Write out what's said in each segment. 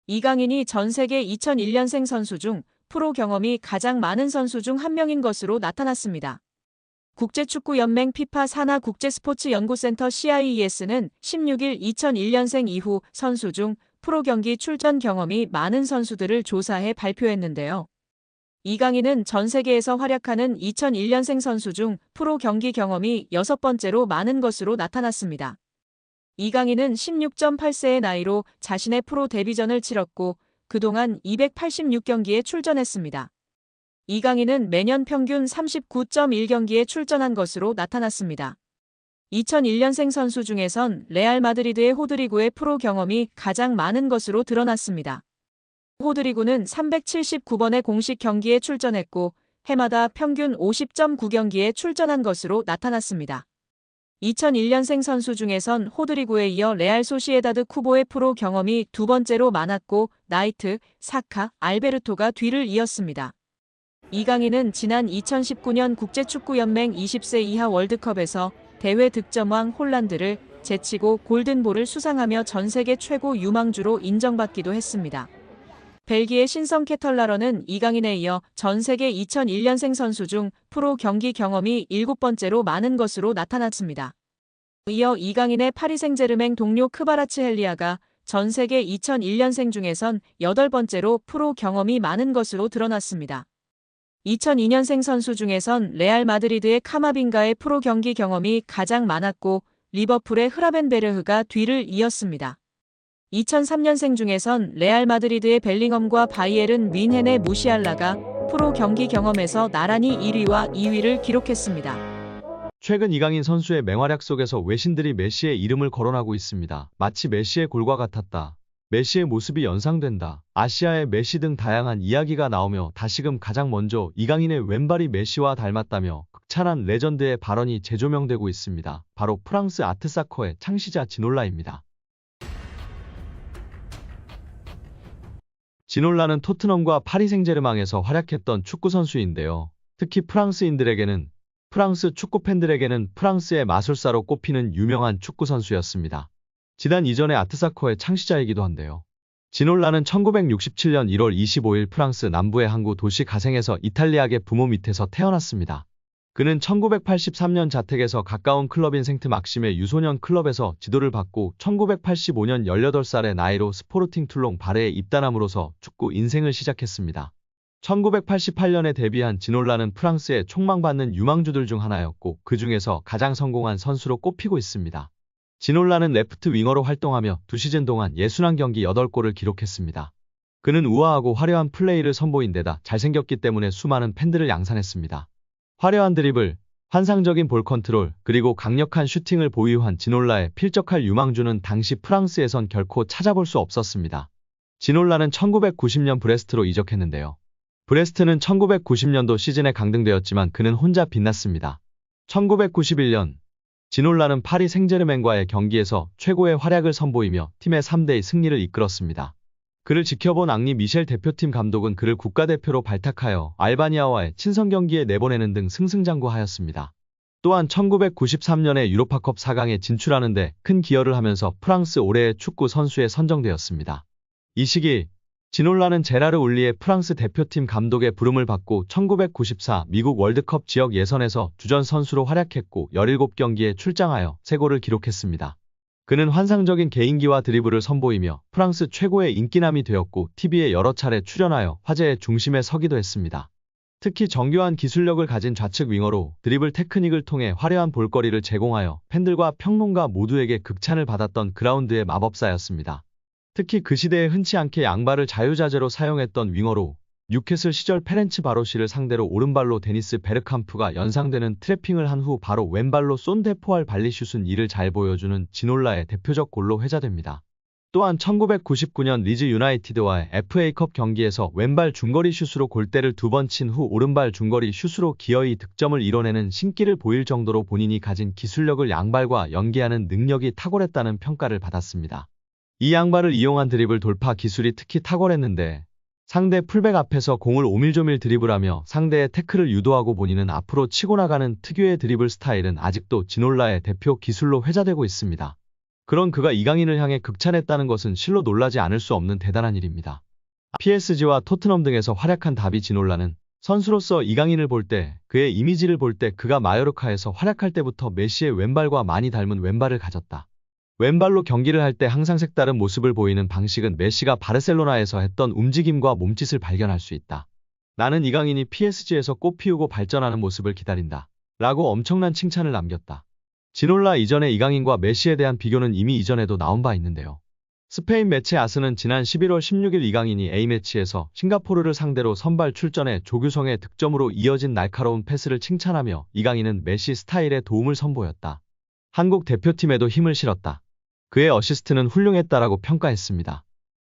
이강인이 전 세계 2001년생 선수 중 프로 경험이 가장 많은 선수 중 한 명인 것으로 나타났습니다. 국제축구연맹 피파 산하 국제스포츠연구센터 CIES는 16일 2001년생 이후 선수 중 프로 경기 출전 경험이 많은 선수들을 조사해 발표했는데요. 이강인은 전 세계에서 활약하는 2001년생 선수 중 프로 경기 경험이 6번째로 많은 것으로 나타났습니다. 이강인은 16.8세의 나이로 자신의 프로 데뷔전을 치렀고 그동안 286경기에 출전했습니다. 이강인은 매년 평균 39.1경기에 출전한 것으로 나타났습니다. 2001년생 선수 중에선 레알 마드리드의 호드리구의 프로 경험이 가장 많은 것으로 드러났습니다. 호드리구는 379번의 공식 경기에 출전했고 해마다 평균 50.9경기에 출전한 것으로 나타났습니다. 2001년생 선수 중에선 호드리구에 이어 레알 소시에다드 쿠보의 프로 경험이 두 번째로 많았고 나이트, 사카, 알베르토가 뒤를 이었습니다. 이강인은 지난 2019년 국제축구연맹 20세 이하 월드컵에서 대회 득점왕 홀란드를 제치고 골든볼을 수상하며 전 세계 최고 유망주로 인정받기도 했습니다. 벨기에 신성 케털라러는 이강인에 이어 전 세계 2001년생 선수 중 프로 경기 경험이 7번째로 많은 것으로 나타났습니다. 이어 이강인의 파리 생제르맹 동료 크바라츠헬리아가 전 세계 2001년생 중에선 8번째로 프로 경험이 많은 것으로 드러났습니다. 2002년생 선수 중에선 레알 마드리드의 카마빙가의 프로 경기 경험이 가장 많았고 리버풀의 흐라벤베르흐가 뒤를 이었습니다. 2003년생 중에선 레알 마드리드의 벨링엄과 바이에른 뮌헨의 무시알라가 프로 경기 경험에서 나란히 1위와 2위를 기록했습니다. 최근 이강인 선수의 맹활약 속에서 외신들이 메시의 이름을 거론하고 있습니다. 마치 메시의 골과 같았다. 메시의 모습이 연상된다. 아시아의 메시 등 다양한 이야기가 나오며 다시금 가장 먼저 이강인의 왼발이 메시와 닮았다며 극찬한 레전드의 발언이 재조명되고 있습니다. 바로 프랑스 아트사커의 창시자 지놀라입니다. 지놀라는 토트넘과 파리 생제르맹에서 활약했던 축구선수인데요. 특히 프랑스 축구 팬들에게는 프랑스의 마술사로 꼽히는 유명한 축구선수였습니다. 지단 이전의 아트사커의 창시자이기도 한데요. 지놀라는 1967년 1월 25일 프랑스 남부의 항구 도시 가생에서 이탈리아계 부모 밑에서 태어났습니다. 그는 1983년 자택에서 가까운 클럽인 생트 막심의 유소년 클럽에서 지도를 받고 1985년 18살의 나이로 스포르팅 툴롱 바레에 입단함으로써 축구 인생을 시작했습니다. 1988년에 데뷔한 지놀라는 프랑스의 촉망받는 유망주들 중 하나였고 그 중에서 가장 성공한 선수로 꼽히고 있습니다. 지놀라는 레프트 윙어로 활동하며 2시즌 동안 61경기 8골을 기록했습니다. 그는 우아하고 화려한 플레이를 선보인 데다 잘생겼기 때문에 수많은 팬들을 양산했습니다. 화려한 드리블, 환상적인 볼 컨트롤, 그리고 강력한 슈팅을 보유한 지놀라의 필적할 유망주는 당시 프랑스에선 결코 찾아볼 수 없었습니다. 지놀라는 1990년 브레스트로 이적했는데요. 브레스트는 1990년도 시즌에 강등되었지만 그는 혼자 빛났습니다. 1991년 지놀라는 파리 생제르맹과의 경기에서 최고의 활약을 선보이며 팀의 3대2 승리를 이끌었습니다. 그를 지켜본 앙리 미셸 대표팀 감독은 그를 국가대표로 발탁하여 알바니아와의 친선 경기에 내보내는 등 승승장구하였습니다. 또한 1993년에 유로파컵 4강에 진출하는 데 큰 기여를 하면서 프랑스 올해의 축구 선수에 선정되었습니다. 이 시기 지놀라는 제라르 울리의 프랑스 대표팀 감독의 부름을 받고 1994 미국 월드컵 지역 예선에서 주전 선수로 활약했고 17경기에 출장하여 3골을 기록했습니다. 그는 환상적인 개인기와 드리블을 선보이며 프랑스 최고의 인기남이 되었고 TV에 여러 차례 출연하여 화제의 중심에 서기도 했습니다. 특히 정교한 기술력을 가진 좌측 윙어로 드리블 테크닉을 통해 화려한 볼거리를 제공하여 팬들과 평론가 모두에게 극찬을 받았던 그라운드의 마법사였습니다. 특히 그 시대에 흔치 않게 양발을 자유자재로 사용했던 윙어로 뉴캐슬 시절 페렌츠 바로시를 상대로 오른발로 데니스 베르캄프가 연상되는 트래핑을 한 후 바로 왼발로 쏜 데포알 발리슛은 이를 잘 보여주는 지놀라의 대표적 골로 회자됩니다. 또한 1999년 리즈 유나이티드와의 FA컵 경기에서 왼발 중거리 슛으로 골대를 2번 친 후 오른발 중거리 슛으로 기어이 득점을 이뤄내는 신기를 보일 정도로 본인이 가진 기술력을 양발과 연계하는 능력이 탁월했다는 평가를 받았습니다. 이 양발을 이용한 드리블 돌파 기술이 특히 탁월했는데 상대 풀백 앞에서 공을 오밀조밀 드리블하며 상대의 태클을 유도하고 본인은 앞으로 치고 나가는 특유의 드리블 스타일은 아직도 지놀라의 대표 기술로 회자되고 있습니다. 그런 그가 이강인을 향해 극찬했다는 것은 실로 놀라지 않을 수 없는 대단한 일입니다. PSG와 토트넘 등에서 활약한 다비 지놀라는 선수로서 이강인을 볼 때, 그의 이미지를 볼 때 그가 마요르카에서 활약할 때부터 메시의 왼발과 많이 닮은 왼발을 가졌다. 왼발로 경기를 할 때 항상 색다른 모습을 보이는 방식은 메시가 바르셀로나에서 했던 움직임과 몸짓을 발견할 수 있다. 나는 이강인이 PSG에서 꽃피우고 발전하는 모습을 기다린다. 라고 엄청난 칭찬을 남겼다. 지놀라 이전에 이강인과 메시에 대한 비교는 이미 이전에도 나온 바 있는데요. 스페인 매체 아스는 지난 11월 16일 이강인이 A매치에서 싱가포르를 상대로 선발 출전해 조규성의 득점으로 이어진 날카로운 패스를 칭찬하며 이강인은 메시 스타일의 도움을 선보였다. 한국 대표팀에도 힘을 실었다. 그의 어시스트는 훌륭했다라고 평가했습니다.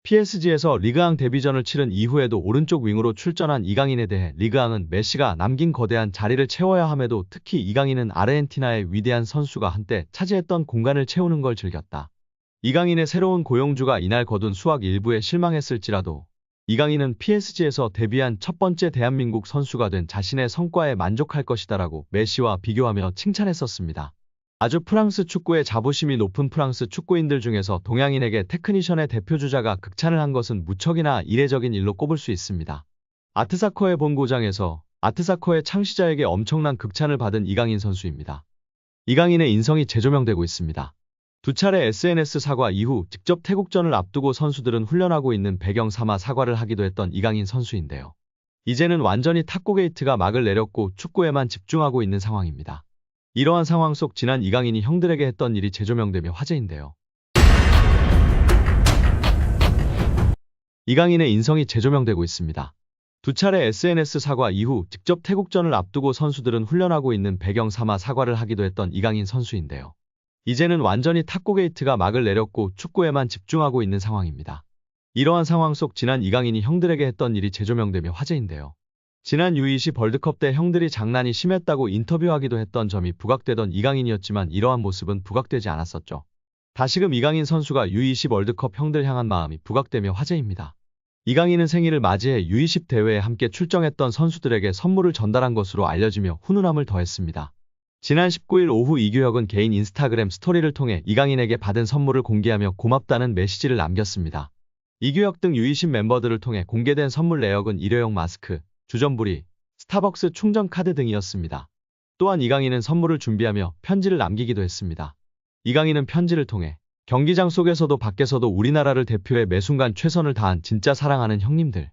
PSG에서 리그앙 데뷔전을 치른 이후에도 오른쪽 윙으로 출전한 이강인에 대해 리그앙은 메시가 남긴 거대한 자리를 채워야 함에도 특히 이강인은 아르헨티나의 위대한 선수가 한때 차지했던 공간을 채우는 걸 즐겼다. 이강인의 새로운 고용주가 이날 거둔 수확 일부에 실망했을지라도 이강인은 PSG에서 데뷔한 첫 번째 대한민국 선수가 된 자신의 성과에 만족할 것이다라고 메시와 비교하며 칭찬했었습니다. 아주 프랑스 축구의 자부심이 높은 프랑스 축구인들 중에서 동양인에게 테크니션의 대표주자가 극찬을 한 것은 무척이나 이례적인 일로 꼽을 수 있습니다. 아트사커의 본고장에서 아트사커의 창시자에게 엄청난 극찬을 받은 이강인 선수입니다. 이강인의 인성이 재조명되고 있습니다. 두 차례 SNS 사과 이후 직접 태국전을 앞두고 선수들은 훈련하고 있는 배경 삼아 사과를 하기도 했던 이강인 선수인데요. 이제는 완전히 탁구게이트가 막을 내렸고 축구에만 집중하고 있는 상황입니다. 이러한 상황 속 지난 이강인이 형들에게 했던 일이 재조명되며 화제인데요. 이강인의 인성이 재조명되고 있습니다. 두 차례 SNS 사과 이후 직접 태국전을 앞두고 선수들은 훈련하고 있는 배경 삼아 사과를 하기도 했던 이강인 선수인데요. 이제는 완전히 탁구게이트가 막을 내렸고 축구에만 집중하고 있는 상황입니다. 이러한 상황 속 지난 이강인이 형들에게 했던 일이 재조명되며 화제인데요. 지난 U20 월드컵 때 형들이 장난이 심했다고 인터뷰하기도 했던 점이 부각되던 이강인이었지만 이러한 모습은 부각되지 않았었죠. 다시금 이강인 선수가 U20 월드컵 형들 향한 마음이 부각되며 화제입니다. 이강인은 생일을 맞이해 U20 대회에 함께 출정했던 선수들에게 선물을 전달한 것으로 알려지며 훈훈함을 더했습니다. 지난 19일 오후 이규혁은 개인 인스타그램 스토리를 통해 이강인에게 받은 선물을 공개하며 고맙다는 메시지를 남겼습니다. 이규혁 등 U20 멤버들을 통해 공개된 선물 내역은 일회용 마스크, 주전부리, 스타벅스 충전 카드 등이었습니다. 또한 이강인은 선물을 준비하며 편지를 남기기도 했습니다. 이강인은 편지를 통해 경기장 속에서도 밖에서도 우리나라를 대표해 매순간 최선을 다한 진짜 사랑하는 형님들.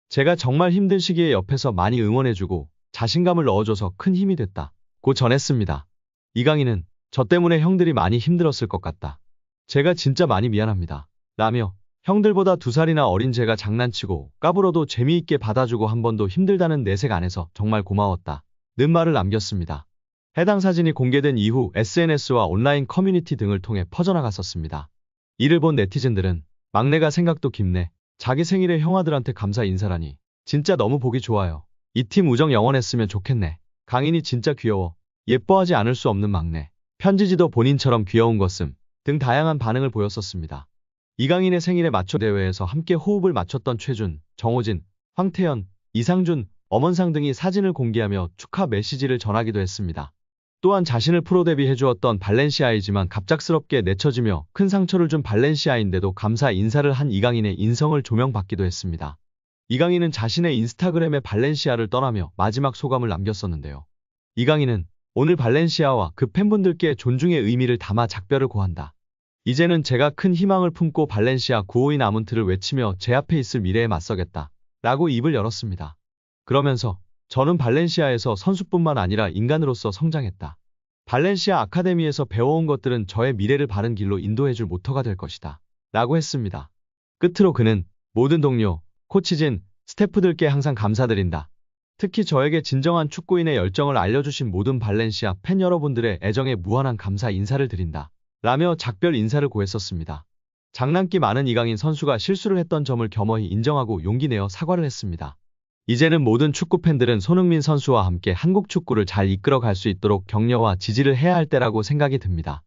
제가 정말 힘든 시기에 옆에서 많이 응원해주고 자신감을 넣어줘서 큰 힘이 됐다. 고 전했습니다. 이강인은 저 때문에 형들이 많이 힘들었을 것 같다. 제가 진짜 많이 미안합니다. 라며 형들보다 2살이나 어린 제가 장난치고 까불어도 재미있게 받아주고 한 번도 힘들다는 내색 안 해서 정말 고마웠다. 는 말을 남겼습니다. 해당 사진이 공개된 이후 SNS와 온라인 커뮤니티 등을 통해 퍼져나갔었습니다. 이를 본 네티즌들은 막내가 생각도 깊네. 자기 생일에 형아들한테 감사 인사라니. 진짜 너무 보기 좋아요. 이 팀 우정 영원했으면 좋겠네. 강인이 진짜 귀여워. 예뻐하지 않을 수 없는 막내. 편지지도 본인처럼 귀여운 것음. 등 다양한 반응을 보였었습니다. 이강인의 생일에 맞춰 대회에서 함께 호흡을 맞췄던 최준, 정호진, 황태현, 이상준, 엄원상 등이 사진을 공개하며 축하 메시지를 전하기도 했습니다. 또한 자신을 프로 데뷔해주었던 발렌시아이지만 갑작스럽게 내쳐지며 큰 상처를 준 발렌시아인데도 감사 인사를 한 이강인의 인성을 조명받기도 했습니다. 이강인은 자신의 인스타그램에 발렌시아를 떠나며 마지막 소감을 남겼었는데요. 이강인은 오늘 발렌시아와 그 팬분들께 존중의 의미를 담아 작별을 고한다. 이제는 제가 큰 희망을 품고 발렌시아 952 아문트를 외치며 제 앞에 있을 미래에 맞서겠다. 라고 입을 열었습니다. 그러면서 저는 발렌시아에서 선수뿐만 아니라 인간으로서 성장했다. 발렌시아 아카데미에서 배워온 것들은 저의 미래를 바른 길로 인도해줄 모터가 될 것이다. 라고 했습니다. 끝으로 그는 모든 동료, 코치진, 스태프들께 항상 감사드린다. 특히 저에게 진정한 축구인의 열정을 알려주신 모든 발렌시아 팬 여러분들의 애정에 무한한 감사 인사를 드린다. 라며 작별 인사를 고했었습니다. 장난기 많은 이강인 선수가 실수를 했던 점을 겸허히 인정하고 용기 내어 사과를 했습니다. 이제는 모든 축구팬들은 손흥민 선수와 함께 한국 축구를 잘 이끌어갈 수 있도록 격려와 지지를 해야 할 때라고 생각이 듭니다.